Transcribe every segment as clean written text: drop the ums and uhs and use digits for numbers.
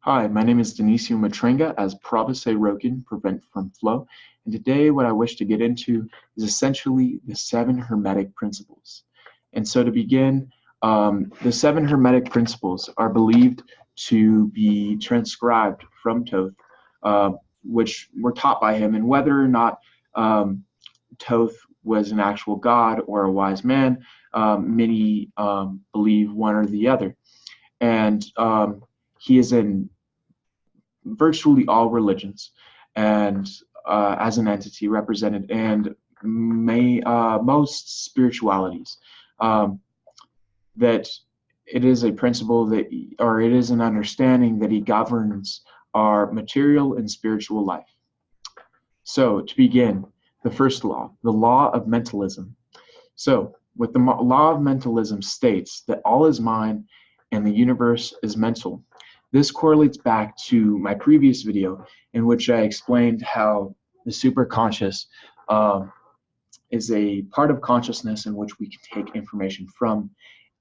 Hi, my name is Denisio Matrenga as Provice Rogan, Prevent from Flow, and today what I wish to get into is essentially the 7 Hermetic Principles. And so to begin, the 7 Hermetic Principles are believed to be transcribed from Thoth, which were taught by him, and whether or not Thoth was an actual god or a wise man, many believe one or the other. And he is in virtually all religions and as an entity represented, and most spiritualities, that it is a principle that, or it is an understanding that he governs our material and spiritual life. So to begin, the first law, the law of mentalism. So with the law of mentalism states that all is mind and the universe is mental. This correlates back to my previous video in which I explained how the superconscious is a part of consciousness in which we can take information from,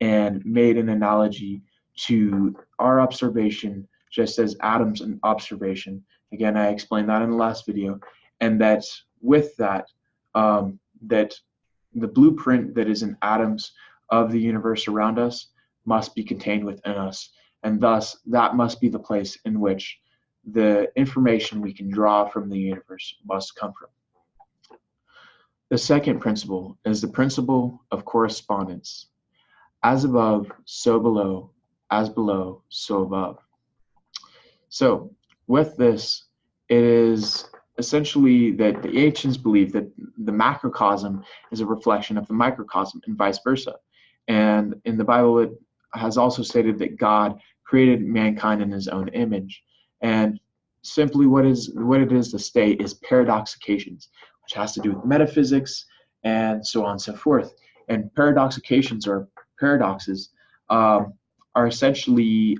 and made an analogy to our observation just as atoms and observation. Again, I explained that in the last video, and that with that, that the blueprint that is in atoms of the universe around us must be contained within us. And thus, that must be the place in which the information we can draw from the universe must come from. The second principle is the principle of correspondence. As above, so below, as below, so above. So with this, it is essentially that the ancients believed that the macrocosm is a reflection of the microcosm and vice versa. And in the Bible, it has also stated that God created mankind in his own image. And simply what it is to state is paradoxications, which has to do with metaphysics and so on and so forth. And paradoxications, or paradoxes, are essentially,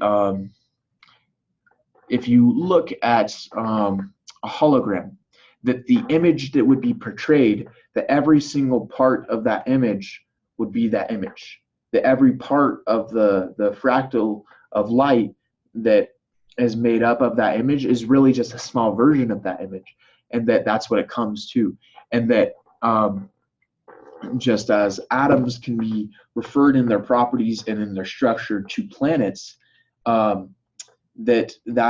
if you look at a hologram, that the image that would be portrayed, that every single part of that image would be that image. That every part of the fractal of light that is made up of that image is really just a small version of that image, and that's what it comes to. And that just as atoms can be referred in their properties and in their structure to planets, that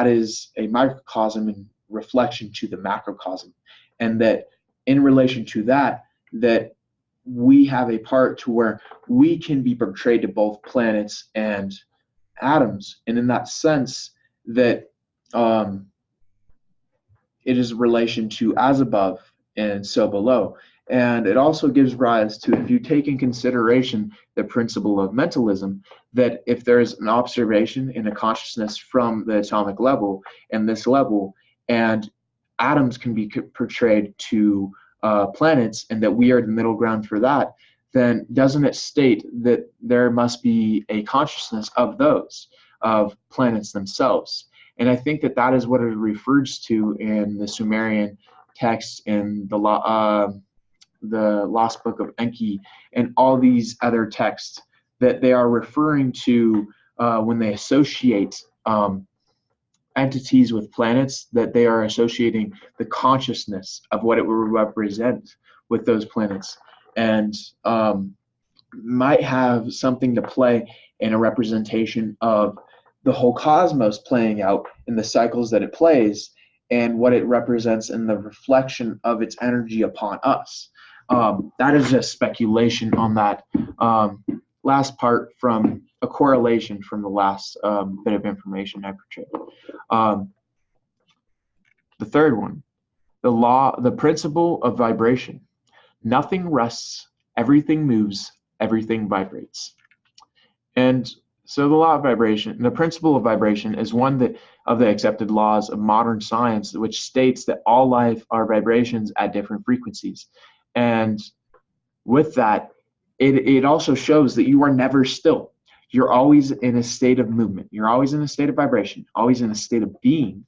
is a microcosm in reflection to the macrocosm, and that in relation to that we have a part to where we can be portrayed to both planets and atoms, and in that sense that it is a relation to as above and so below. And it also gives rise to, if you take in consideration the principle of mentalism, that if there's an observation in a consciousness from the atomic level and this level, and atoms can be portrayed to planets, and that we are the middle ground for that, then doesn't it state that there must be a consciousness of those, of planets themselves? And I think that is what it refers to in the Sumerian texts, in the Lost Book of Enki, and all these other texts, that they are referring to when they associate entities with planets, that they are associating the consciousness of what it will represent with those planets, and might have something to play in a representation of the whole cosmos playing out in the cycles that it plays, and what it represents in the reflection of its energy upon us. That is just speculation on that last part, from a correlation from the last bit of information I portrayed. The third one, the principle of vibration. Nothing rests, everything moves, everything vibrates. And so the law of vibration, the principle of vibration, is one of the accepted laws of modern science, which states that all life are vibrations at different frequencies. And with that, it also shows that you are never still. You're always in a state of movement. You're always in a state of vibration, always in a state of being,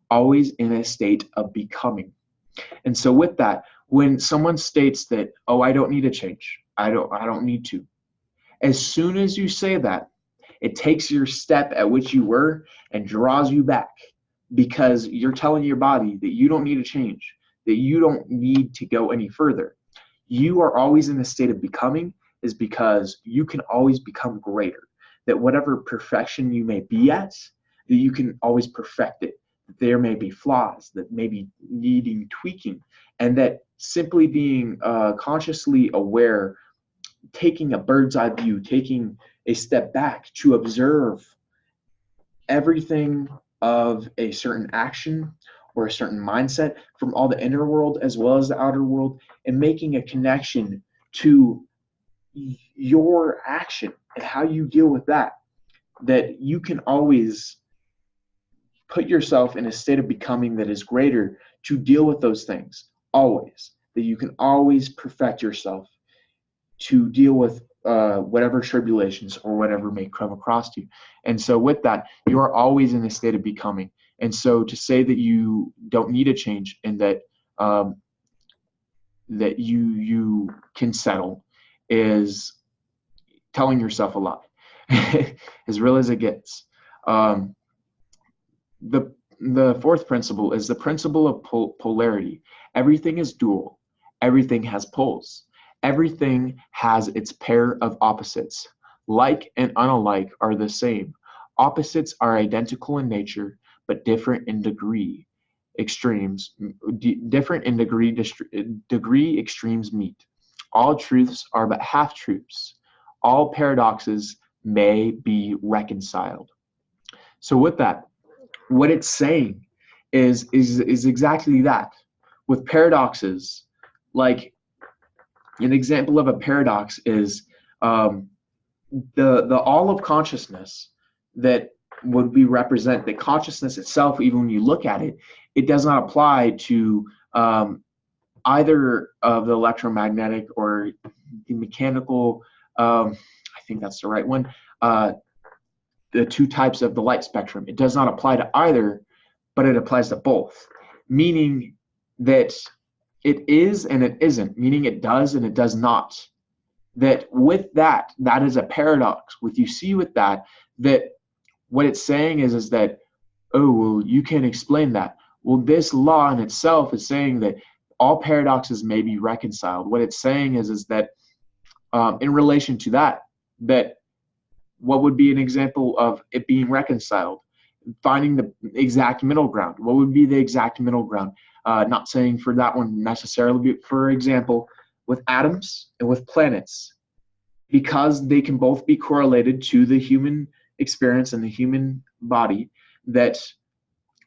always in a state of becoming. And so with that, when someone states that, oh, I don't need to change, I don't need to, as soon as you say that, It takes your step at which you were and draws you back, because you're telling your body that you don't need to change, that you don't need to go any further. You are always in a state of becoming, is because you can always become greater. That whatever perfection you may be at, that you can always perfect it. That there may be flaws that may be needing tweaking, and that simply being consciously aware, taking a bird's eye view, taking a step back to observe everything of a certain action or a certain mindset from all the inner world as well as the outer world, and making a connection to your action and how you deal with that, that you can always put yourself in a state of becoming that is greater to deal with those things, always, that you can always perfect yourself to deal with whatever tribulations or whatever may come across you. And so with that, you are always in a state of becoming. And so to say that you don't need a change and that that you can settle is telling yourself a lie, as real as it gets. The fourth principle is the principle of polarity. Everything is dual. Everything has poles. Everything has its pair of opposites. Like and unlike are the same. Opposites are identical in nature, but different in degree. Different in degree extremes meet. All truths are but half-truths. All paradoxes may be reconciled. So with that, what it's saying is exactly that. With paradoxes, like an example of a paradox is the all of consciousness that would be represent the consciousness itself. Even when you look at it, it does not apply to either of the electromagnetic or the mechanical. I think that's the right one. The two types of the light spectrum. It does not apply to either, but it applies to both, meaning that it is and it isn't, meaning it does and it does not. That with that, that is a paradox. With you see with that what it's saying is that, oh, well, you can't explain that. Well, this law in itself is saying that all paradoxes may be reconciled. What it's saying is that in relation to that what would be an example of it being reconciled? Finding the exact middle ground. What would be the exact middle ground? Not saying for that one necessarily, but for example, with atoms and with planets, because they can both be correlated to the human experience and the human body, that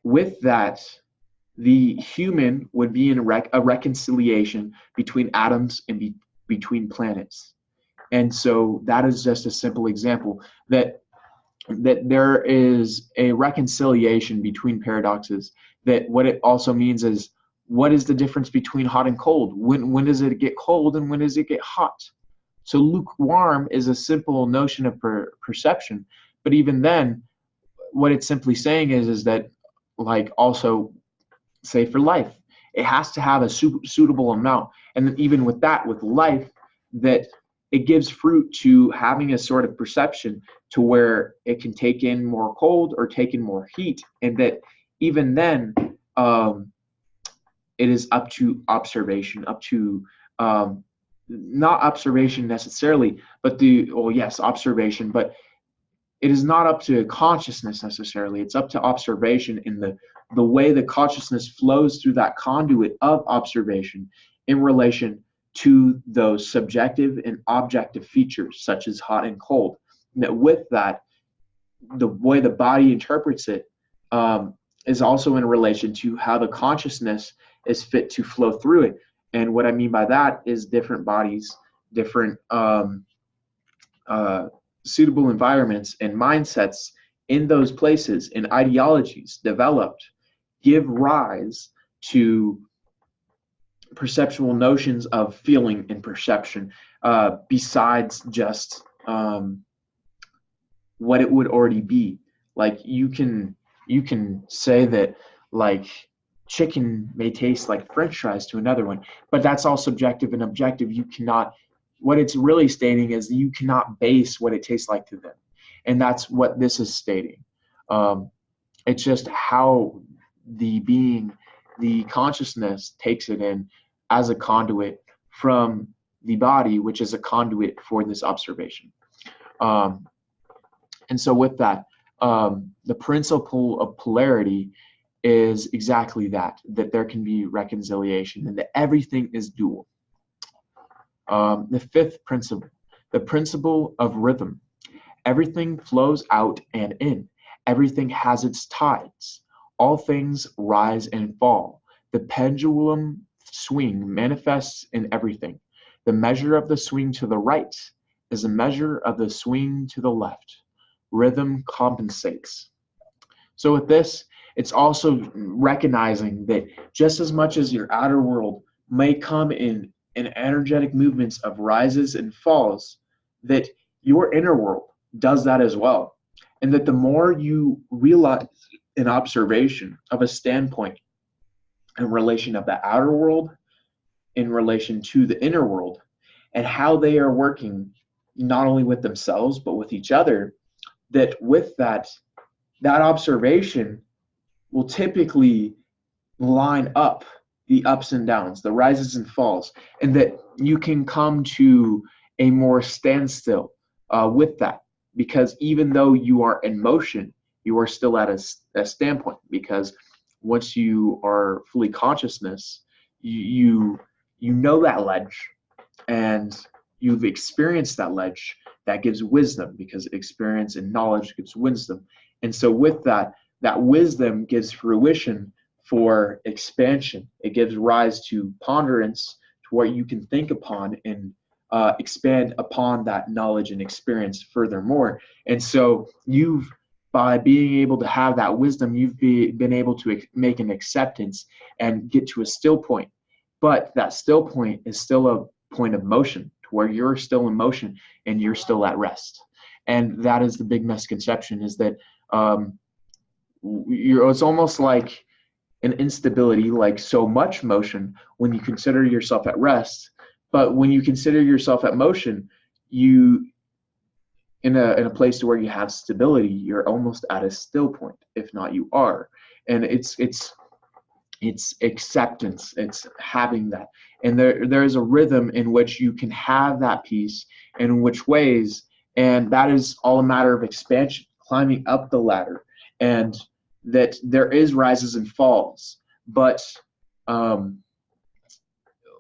with that, the human would be in a reconciliation between atoms and between planets. And so that is just a simple example that there is a reconciliation between paradoxes. That what it also means is, what is the difference between hot and cold? When does it get cold and when does it get hot? So lukewarm is a simple notion of perception. But even then, what it's simply saying is that, like, also say for life, it has to have a suitable amount. And then even with that, with life, that it gives fruit to having a sort of perception to where it can take in more cold or take in more heat. And that even then, it is up to observation, up to not observation necessarily, but observation, but it is not up to consciousness necessarily. It's up to observation in the way the consciousness flows through that conduit of observation in relation to those subjective and objective features such as hot and cold. And that with that, the way the body interprets it is also in relation to how the consciousness is fit to flow through it. And what I mean by that is different bodies, different suitable environments and mindsets in those places and ideologies developed give rise to perceptual notions of feeling and perception besides just what it would already be. Like you can say that, like, chicken may taste like French fries to another one, but that's all subjective and objective. You cannot, what it's really stating is you cannot base what it tastes like to them. And that's what this is stating. It's just how the being, the consciousness takes it in as a conduit from the body, which is a conduit for this observation. And so with that, the principle of polarity is exactly that there can be reconciliation and that everything is dual. The fifth principle, the principle of rhythm. Everything flows out and in. Everything has its tides. All things rise and fall. The pendulum swing manifests in everything. The measure of the swing to the right is a measure of the swing to the left. Rhythm compensates. So with this, it's also recognizing that just as much as your outer world may come in energetic movements of rises and falls, that your inner world does that as well. And that the more you realize an observation of a standpoint in relation of the outer world, in relation to the inner world, and how they are working not only with themselves, but with each other, that with that observation will typically line up the ups and downs, the rises and falls, and that you can come to a more standstill with that. Because even though you are in motion, you are still at a standpoint, because once you are fully consciousness, you know that ledge, and you've experienced that ledge. That gives wisdom, because experience and knowledge gives wisdom. And so with that wisdom gives fruition for expansion. It gives rise to ponderance, to what you can think upon and expand upon that knowledge and experience furthermore. And so by being able to have that wisdom, you've been able to make an acceptance and get to a still point. But that still point is still a point of motion, to where you're still in motion and you're still at rest. And that is the big misconception, is that it's almost like an instability, like so much motion when you consider yourself at rest. But when you consider yourself at motion, you in a place to where you have stability, you're almost at a still point, if not you are. And it's acceptance, it's having that. And there is a rhythm in which you can have that peace, and in which ways, and that is all a matter of expansion, climbing up the ladder, and that there is rises and falls. But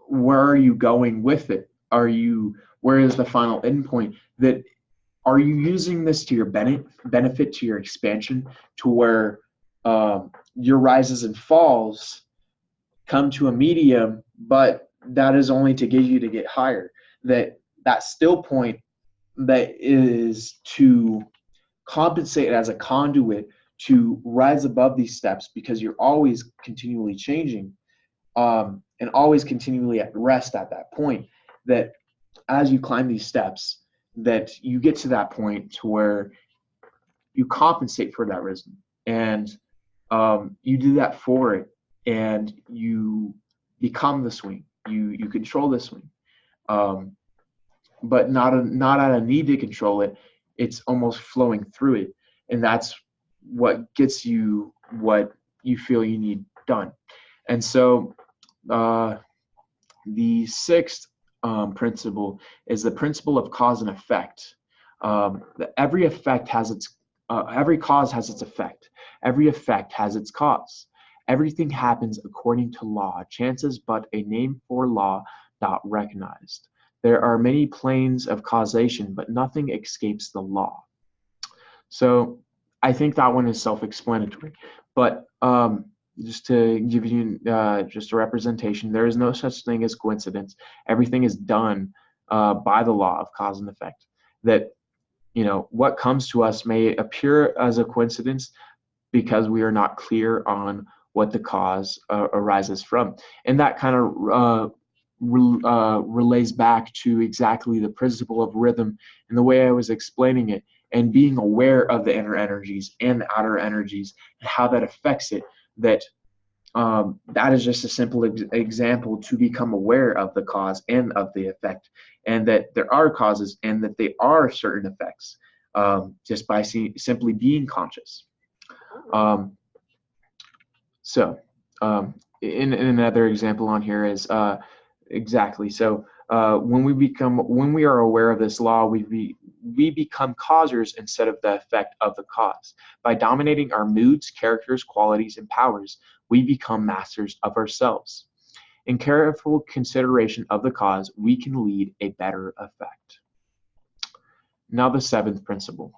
where are you going with it? Where is the final endpoint? That are you using this to your benefit, to your expansion, to where your rises and falls come to a medium, but that is only to get you to get higher. That still point, that is to compensate as a conduit to rise above these steps, because you're always continually changing and always continually at rest at that point. That as you climb these steps, that you get to that point to where you compensate for that rhythm, and you do that for it, and you become the swing. You control the swing, but not out of need to control it. It's almost flowing through it, and that's what gets you what you feel you need done. And so the sixth principle is the principle of cause and effect. That every effect has every cause has its effect. Every effect has its cause. Everything happens according to law. Chance is but a name for law not recognized. There are many planes of causation, but nothing escapes the law. So I think that one is self-explanatory. But just to give you just a representation, there is no such thing as coincidence. Everything is done by the law of cause and effect. That, what comes to us may appear as a coincidence because we are not clear on what the cause arises from. And that kind of relays back to exactly the principle of rhythm and the way I was explaining it, and being aware of the inner energies and the outer energies and how that affects it. That is just a simple example to become aware of the cause and of the effect, and that there are causes and that they are certain effects. just by simply being conscious. In another example on here is exactly. So when we are aware of this law, we become causers instead of the effect of the cause. By dominating our moods, characters, qualities, and powers, we become masters of ourselves. In careful consideration of the cause, we can lead a better effect. Now the seventh principle,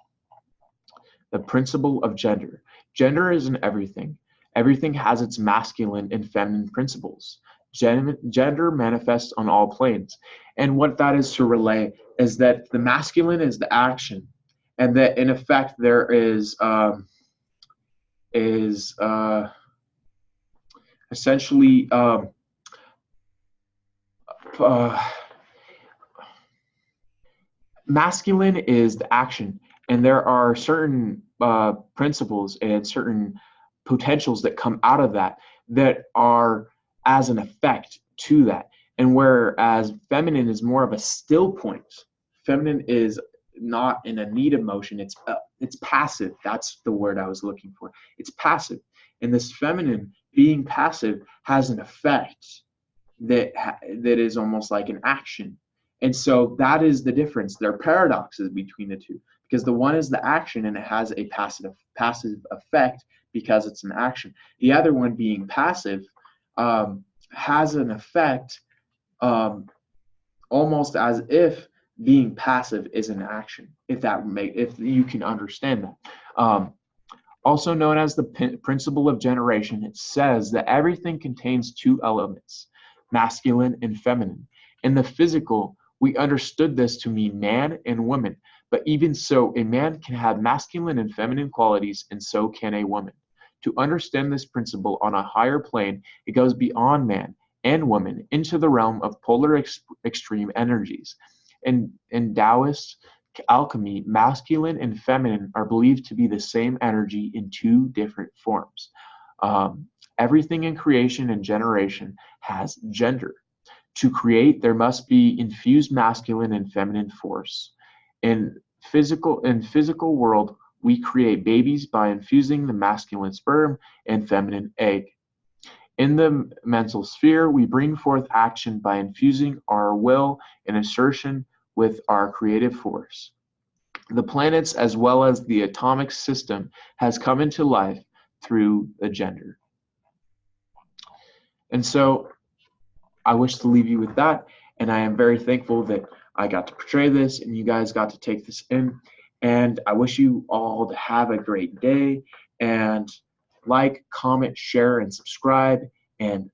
the principle of gender. Gender is in everything. Everything has its masculine and feminine principles. Gender manifests on all planes. And what that is to relay is that the masculine is the action, and that in effect there is essentially masculine is the action, and there are certain principles and certain potentials that come out of that are as an effect to that. And whereas feminine is more of a still point, feminine is not in a need of motion, it's passive. That's the word I was looking for. It's passive. And this feminine being passive has an effect that is almost like an action. And so that is the difference. There are paradoxes between the two, because the one is the action and it has a passive effect because it's an action. The other one, being passive, has an effect almost as if being passive is an action, if you can understand that. Also known as the principle of generation, it says that everything contains two elements, masculine and feminine. In the physical, we understood this to mean man and woman, but even so, a man can have masculine and feminine qualities, and so can a woman. To understand this principle on a higher plane, it goes beyond man and woman into the realm of polar extreme energies. In Taoist alchemy, masculine and feminine are believed to be the same energy in two different forms. Everything in creation and generation has gender. To create, there must be infused masculine and feminine force. In physical world, we create babies by infusing the masculine sperm and feminine egg. In the mental sphere, we bring forth action by infusing our will and assertion with our creative force. The planets, as well as the atomic system, has come into life through the gender. And so I wish to leave you with that, and I am very thankful that I got to portray this and you guys got to take this in. And I wish you all to have a great day, and like, comment, share, and subscribe, and